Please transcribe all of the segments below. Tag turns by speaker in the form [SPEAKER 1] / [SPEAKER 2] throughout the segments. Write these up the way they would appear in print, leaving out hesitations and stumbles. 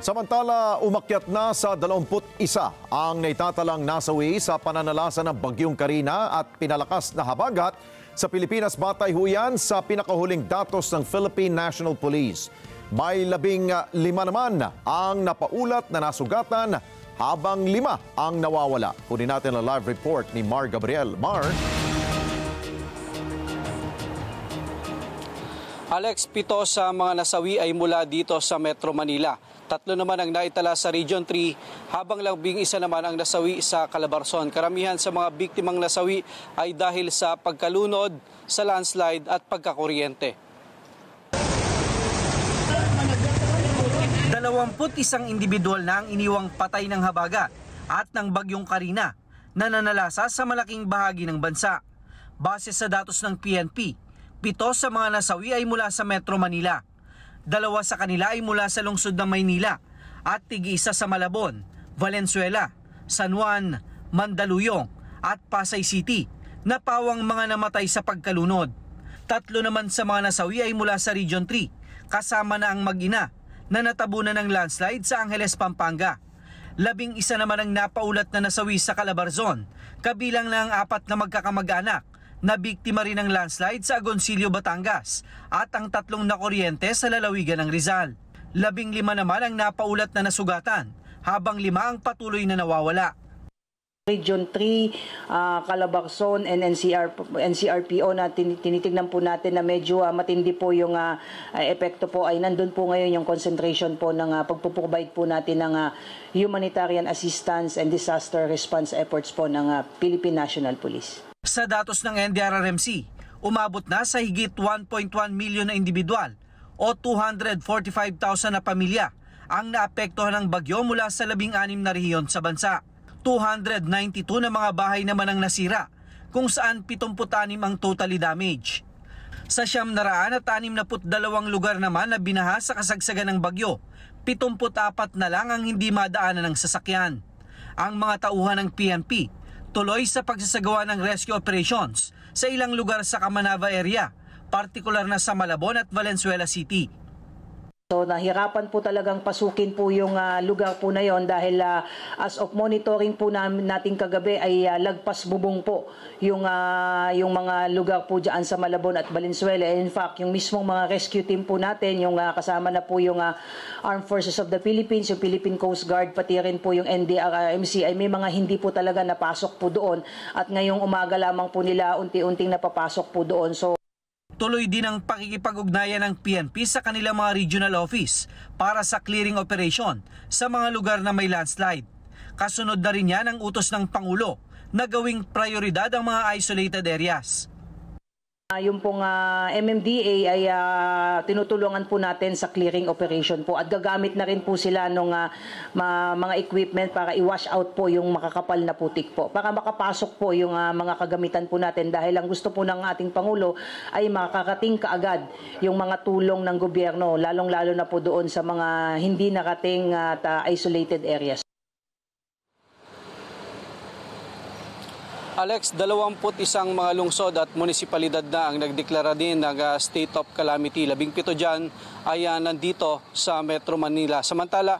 [SPEAKER 1] Samantala, umakyat na sa 21 ang naitatalang nasawi sa pananalasa ng Bagyong Karina at pinalakas na habagat sa Pilipinas. Batay ho yan sa pinakahuling datos ng Philippine National Police. May 15 naman ang napaulat na nasugatan habang 5 ang nawawala. Kunin natin ang live report ni Mar Gabriel. Mar?
[SPEAKER 2] Alex, 7 sa mga nasawi ay mula dito sa Metro Manila. 3 naman ang naitala sa Region 3, habang 11 naman ang nasawi sa Calabarzon. Karamihan sa mga biktimang nasawi ay dahil sa pagkalunod, sa landslide at pagkakuryente.
[SPEAKER 3] 21 individual na ang iniwang patay ng habagat at ng Bagyong Karina na nanalasa sa malaking bahagi ng bansa. Base sa datos ng PNP, 7 sa mga nasawi ay mula sa Metro Manila. 2 sa kanila ay mula sa lungsod ng Maynila at tig-1 sa Malabon, Valenzuela, San Juan, Mandaluyong at Pasay City na pawang mga namatay sa pagkalunod. 3 naman sa mga nasawi ay mula sa Region 3, kasama na ang mag-ina na natabunan ng landslide sa Angeles, Pampanga. 11 naman ang napaulat na nasawi sa Calabarzon, kabilang na ang 4 na magkakamag-anak na biktima rin ng landslide sa Agoncillo, Batangas at ang 3 na kuryente sa lalawigan ng Rizal. 15 naman ang napaulat na nasugatan, habang 5 ang patuloy na nawawala.
[SPEAKER 4] Region 3, Calabarzon and NCRPO na tinitignan po natin na medyo matindi po yung epekto po ay nandun po ngayon yung concentration po ng pagpuprovide po natin ng humanitarian assistance and disaster response efforts po ng Philippine National Police.
[SPEAKER 3] Sa datos ng NDRRMC, umabot na sa higit 1.1 milyon na individual o 245,000 na pamilya ang naapektuhan ng bagyo mula sa 16 na rehiyon sa bansa. 292 na mga bahay naman ang nasira, kung saan 76 ang totally damage. Sa 962 lugar naman na binaha sa kasagsagan ng bagyo, 74 na lang ang hindi madaanan ng sasakyan. Ang mga tauhan ng PNP tuloy sa pagsasagawa ng rescue operations sa ilang lugar sa Camanava area, partikular na sa Malabon at Valenzuela City.
[SPEAKER 4] So nahirapan po talagang pasukin po yung lugar po na yon dahil as of monitoring po natin kagabi ay lagpas bubong po yung mga lugar po dyan sa Malabon at Valenzuela. In fact, yung mismong mga rescue team po natin, yung kasama na po yung Armed Forces of the Philippines, yung Philippine Coast Guard, pati rin po yung NDRRMC ay may mga hindi po talaga napasok po doon at ngayong umaga lamang po nila unti-unting napapasok po doon. So
[SPEAKER 3] tuloy din ang pakikipag-ugnayan ng PNP sa kanilang mga regional office para sa clearing operation sa mga lugar na may landslide. Kasunod na rin yan ang utos ng Pangulo na gawing prioridad ang mga isolated areas.
[SPEAKER 4] Yung pong MMDA ay tinutulungan po natin sa clearing operation po at gagamit na rin po sila ng mga equipment para i-wash out po yung makakapal na putik po para makapasok po yung mga kagamitan po natin dahil ang gusto po ng ating Pangulo ay makakarating kaagad yung mga tulong ng gobyerno lalong-lalo na po doon sa mga hindi nakating at isolated areas.
[SPEAKER 2] Alex, 21 mga lungsod at munisipalidad na ang nagdeklara din ng state of calamity. 17 dyan ay nandito sa Metro Manila. Samantala,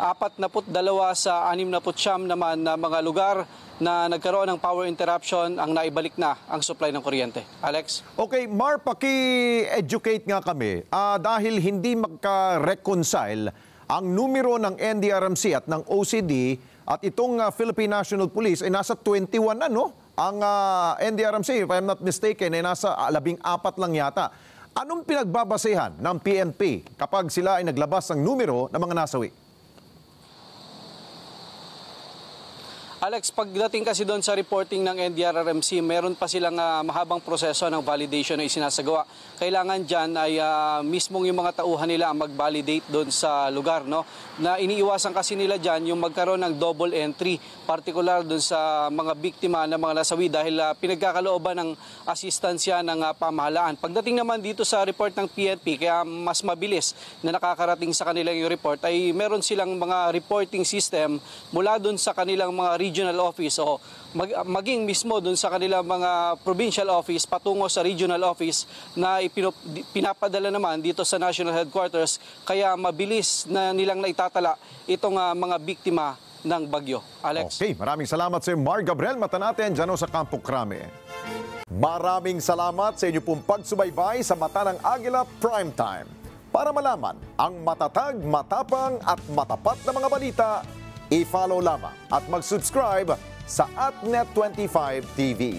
[SPEAKER 2] 42 sa 69 naman na mga lugar na nagkaroon ng power interruption ang naibalik na ang supply ng kuryente. Alex?
[SPEAKER 1] Okay, Mar, paki-educate nga kami. Dahil hindi magka-reconcile ang numero ng NDRRMC at ng OCD at itong Philippine National Police ay nasa 21 na, no? Ang NDRRMC, if I'm not mistaken, ay nasa 14 lang yata. Anong pinagbabasehan ng PNP kapag sila ay naglabas ng numero ng mga nasawi?
[SPEAKER 2] Alex, pagdating kasi doon sa reporting ng NDRRMC, meron pa silang mahabang proseso ng validation na isinasagawa. Kailangan dyan ay mismong yung mga tauhan nila ang mag-validate doon sa lugar, no? Na iniiwasan kasi nila dyan yung magkaroon ng double entry, particular doon sa mga biktima ng mga nasawi dahil pinagkakalooban ng asistansya ng pamahalaan. Pagdating naman dito sa report ng PNP, kaya mas mabilis na nakakarating sa kanilang yung report, ay meron silang mga reporting system mula doon sa kanilang mga regional office o maging mismo doon sa kanilang mga provincial office patungo sa regional office na pinapadala naman dito sa national headquarters, kaya mabilis na nilang naitatala itong mga biktima ng bagyo. Alex.
[SPEAKER 1] Okay, maraming salamat sa Mark Gabriel. Mata natin dyan sa Campo Crame. Maraming salamat sa inyo pong pagsubaybay sa Mata ng Agila Primetime. Para malaman ang matatag, matapang at matapat na mga balita, i-follow lamang at mag-subscribe sa @Net25 TV.